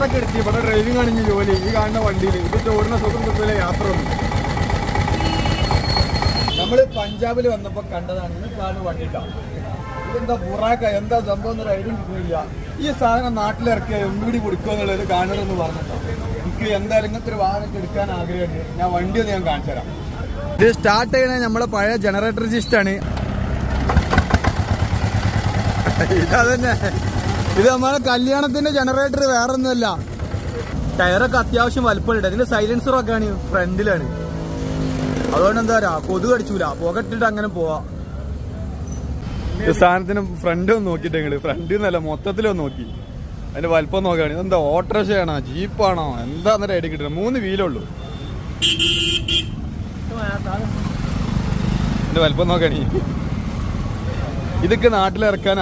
ചോറൊക്കെ എടുത്തി ഇവിടെ ഡ്രൈവിംഗ് ആണ് ജോലി. ഈ കാണുന്ന വണ്ടിയിൽ ഇത് ചോറിന് സുഖം കിട്ടില്ല യാത്ര ഒന്നും. നമ്മള് പഞ്ചാബിൽ വന്നപ്പോ കണ്ടതാണ് ഈ കാണുന്ന വണ്ടി. ഇതെന്താ ബുറാക്ക, എന്താ സംഭവം എന്നൊരു ഐഡിയ കിട്ടുന്നില്ല. ഈ സാധനം നാട്ടിലിറക്കിയ ഒന്നുകൂടി കൊടുക്കുക എന്നുള്ളത് കാണരുതെന്ന് പറഞ്ഞിട്ടോ. എനിക്ക് എന്തായാലും ഇങ്ങനത്തെ ഒരു വാഹനമൊക്കെ എടുക്കാൻ ആഗ്രഹമുണ്ട്. ഞാൻ വണ്ടി ഒന്ന് ഞാൻ കാണിച്ചു തരാം. ഇത് സ്റ്റാർട്ട് ചെയ്യണേ നമ്മളെ പഴയ ജനറേറ്റർ സിസ്റ്റാണ്. ഇതന്നെ, ഇത് നമ്മളെ കല്യാണത്തിന്റെ ജനറേറ്റർ വേറെ ഒന്നുമല്ല. ടയറൊക്കെ അത്യാവശ്യം വലുപ്പമുണ്ട്. ഇതിന്റെ സൈലൻസറൊക്കെ ആണ് ഫ്രണ്ടിലാണ്. അതുകൊണ്ട് എന്താ പറയാ, കൊതു കടിച്ചൂല, പുകട്ടിട്ട് അങ്ങനെ പോവാ. ഈ സാധനത്തിന് ഫ്രണ്ട് ഒന്ന് നോക്കിട്ടെങ്കില്, ഫ്രണ്ട് എന്നല്ല മൊത്തത്തിലൊന്ന് നോക്കി അതിന്റെ വലുപ്പം നോക്കുകയാണ്. ഇതെന്താ ഓട്ടോറിക്ഷയാണോ ജീപ്പാണോ എന്താന്നൊരു ഐഡിയ കിട്ടുന്നത്. 3 വീലുള്ളൂ. എന്റെ വലുപ്പം നോക്കണി. ഇതൊക്കെ നാട്ടിലിറക്കാൻ